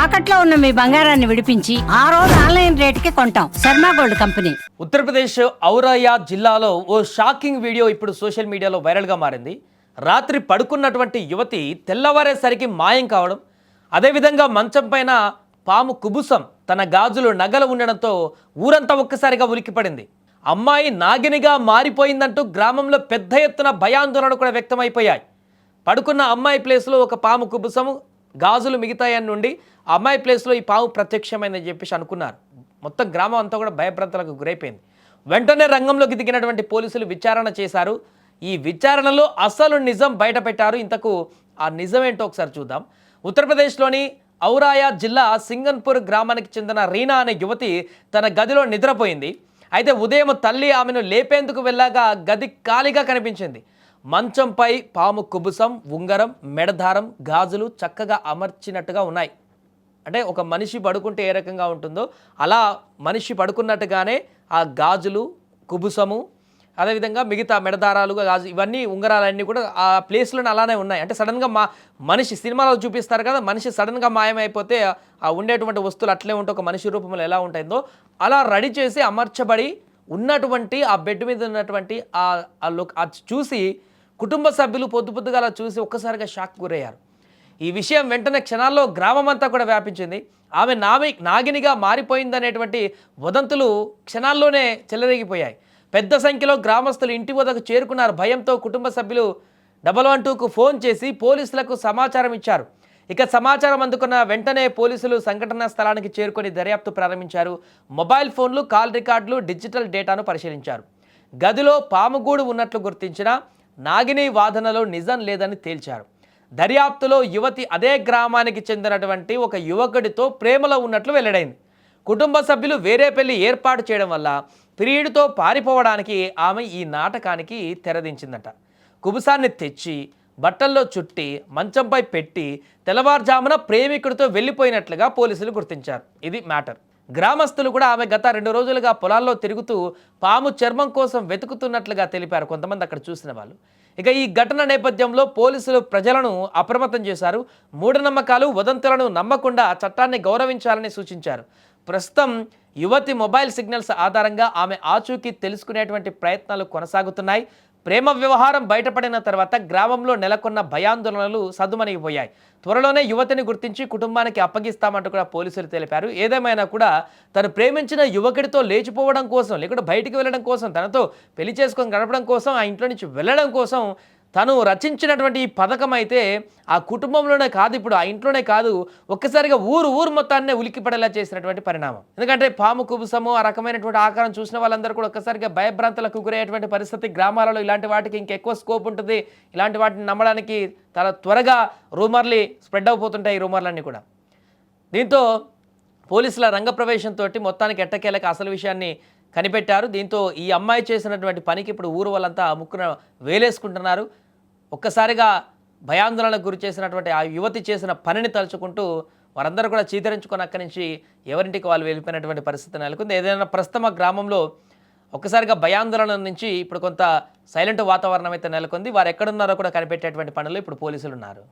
తాకట్లో ఉన్న మీ బంగారాన్ని విడిపించి ఆ రోజు ఆన్లైన్ రేటుకి కొంటాం. Sharma gold company. ఉత్తరప్రదేశ్ ఔరయ్యా జిల్లాలో ఓ షాకింగ్ వీడియో ఇప్పుడు సోషల్ మీడియాలో వైరల్గా మారింది. రాత్రి పడుకున్నటువంటి యువతి తెల్లవారేసరికి మాయం కావడం, అదేవిధంగా మంచం పైన పాము కుబుసం తన గాజులు నగలు ఉండడంతో ఊరంతా ఒక్కసారిగా ఉలిక్కిపడింది. అమ్మాయి నాగినిగా మారిపోయిందంటూ గ్రామంలో పెద్ద ఎత్తున భయాందోళన కూడా వ్యక్తమైపోయాయి. పడుకున్న అమ్మాయి ప్లేస్లో ఒక పాము కుబుసము గాజులు మిగతాయని నుండి అమ్మాయి ప్లేస్లో ఈ పాము ప్రత్యక్షమైందని చెప్పేసి అనుకున్నారు. మొత్తం గ్రామం అంతా కూడా భయభ్రాంతులకు గురైపోయింది. వెంటనే రంగంలోకి దిగినటువంటి పోలీసులు విచారణ చేశారు. ఈ విచారణలో అసలు నిజం బయట పెట్టారు. ఇంతకు ఆ నిజం ఏంటో ఒకసారి చూద్దాం. ఉత్తరప్రదేశ్లోని ఔరాయా జిల్లా సింగన్పూర్ గ్రామానికి చెందిన రీనా అనే యువతి తన గదిలో నిద్రపోయింది. అయితే ఉదయం తల్లి ఆమెను లేపేందుకు వెళ్ళాగా గది ఖాళీగా కనిపించింది. మంచంపై పాము కుబుసం, ఉంగరం, మెడదారం, గాజులు చక్కగా అమర్చినట్టుగా ఉన్నాయి. అంటే ఒక మనిషి పడుకుంటే ఏ రకంగా ఉంటుందో అలా మనిషి పడుకున్నట్టుగానే ఆ గాజులు, కుబుసము, అదేవిధంగా మిగతా మెడదారాలు, గాజు, ఇవన్నీ ఉంగరాలన్నీ కూడా ఆ ప్లేస్లోనే అలానే ఉన్నాయి. అంటే సడన్గా మనిషి సినిమాలో చూపిస్తారు కదా, మనిషి సడన్గా మాయమైపోతే ఆ ఉండేటువంటి వస్తువులు అట్లే ఉంటే ఒక మనిషి రూపంలో ఎలా ఉంటుందో అలా రెడీ చేసి అమర్చబడి ఉన్నటువంటి ఆ బెడ్ మీద ఉన్నటువంటి అది చూసి కుటుంబ సభ్యులు పొద్దుగా అలా చూసి ఒక్కసారిగా షాక్ గురయ్యారు. ఈ విషయం వెంటనే క్షణాల్లో గ్రామం అంతా కూడా వ్యాపించింది. ఆమె నాగినిగా మారిపోయిందనేటువంటి వదంతులు క్షణాల్లోనే చెలరేగిపోయాయి. పెద్ద సంఖ్యలో గ్రామస్తులు ఇంటి వద్దకు చేరుకున్నారు. భయంతో కుటుంబ సభ్యులు 112కు ఫోన్ చేసి పోలీసులకు సమాచారం ఇచ్చారు. ఇక సమాచారం అందుకున్న వెంటనే పోలీసులు సంఘటనా స్థలానికి చేరుకొని దర్యాప్తు ప్రారంభించారు. మొబైల్ ఫోన్లు, కాల్ రికార్డులు, డిజిటల్ డేటాను పరిశీలించారు. గదిలో పాముగూడు ఉన్నట్లు గుర్తించిన నాగిని వాదనలో నిజం లేదని తేల్చారు. దర్యాప్తులో యువతి అదే గ్రామానికి చెందినటువంటి ఒక యువకుడితో ప్రేమలో ఉన్నట్లు వెల్లడైంది. కుటుంబ సభ్యులు వేరే పెళ్లి ఏర్పాటు చేయడం వల్ల ప్రియుడితో పారిపోవడానికి ఆమె ఈ నాటకానికి తెరదించిందట. కుబుసాన్ని తెచ్చి బట్టల్లో చుట్టి మంచంపై పెట్టి తెల్లవారుజామున ప్రేమికుడితో వెళ్ళిపోయినట్లుగా పోలీసులు గుర్తించారు. ఇది మ్యాటర్. గ్రామస్తులు కూడా ఆమె గత 2 రోజులుగా పొలాల్లో తిరుగుతూ పాము చర్మం కోసం వెతుకుతున్నట్లుగా తెలిపారు కొంతమంది అక్కడ చూసిన వాళ్ళు. ఇక ఈ ఘటన నేపథ్యంలో పోలీసులు ప్రజలను అప్రమత్తం చేశారు. మూఢనమ్మకాలు, వదంతులను నమ్మకుండా చట్టాన్ని గౌరవించాలని సూచించారు. ప్రస్తుతం యువతి మొబైల్ సిగ్నల్స్ ఆధారంగా ఆమె ఆచూకీ తెలుసుకునేటువంటి ప్రయత్నాలు కొనసాగుతున్నాయి. ప్రేమ వ్యవహారం బయటపడిన తర్వాత గ్రామంలో నెలకొన్న భయాందోళనలు సద్దుమణిగిపోయాయి. త్వరలోనే యువతిని గుర్తించి కుటుంబానికి అప్పగిస్తామంటూ కూడా పోలీసులు తెలిపారు. ఏదేమైనా కూడా తను ప్రేమించిన యువకుడితో లేచిపోవడం కోసం, లేకుంటే బయటికి వెళ్ళడం కోసం, తనతో పెళ్లి చేసుకొని గడపడం కోసం, ఆ ఇంట్లో నుంచి వెళ్ళడం కోసం తను రచించినటువంటి ఈ పథకం అయితే ఆ కుటుంబంలోనే కాదు, ఇప్పుడు ఆ ఇంట్లోనే కాదు, ఒక్కసారిగా ఊరు మొత్తాన్నే ఉలిక్కిపడేలా చేసినటువంటి పరిణామం. ఎందుకంటే పాము కుబుసము, ఆ రకమైనటువంటి ఆకారం చూసిన వాళ్ళందరూ కూడా ఒక్కసారిగా భయభ్రాంతులకు గురయ్యేటువంటి పరిస్థితి. గ్రామాలలో ఇలాంటి వాటికి ఇంకెక్కువ స్కోప్ ఉంటుంది. ఇలాంటి వాటిని నమ్మడానికి చాలా త్వరగా రూమర్లు స్ప్రెడ్ అయిపోతుంటాయి, ఈ రూమర్లన్నీ కూడా. దీంతో పోలీసుల రంగప్రవేశంతో మొత్తానికి ఎట్టకేలకు అసలు విషయాన్ని కనిపెట్టారు. దీంతో ఈ అమ్మాయి చేసినటువంటి పనికి ఇప్పుడు ఊరు వాళ్ళంతా ముక్కున వేలేసుకుంటున్నారు. ఒక్కసారిగా భయాందోళనకు గురి చేసినటువంటి ఆ యువతి చేసిన పనిని తలుచుకుంటూ వారందరూ కూడా చీదరించుకొని అక్కడి నుంచి ఎవరింటికి వాళ్ళు వెళ్ళిపోయినటువంటి పరిస్థితి నెలకొంది. ఏదైనా ప్రస్తుతం ఆ గ్రామంలో ఒక్కసారిగా భయాందోళన నుంచి ఇప్పుడు కొంత సైలెంట్ వాతావరణం అయితే నెలకొంది. వారు ఎక్కడున్నారో కూడా కనిపెట్టేటువంటి పనులు ఇప్పుడు పోలీసులు ఉన్నారు.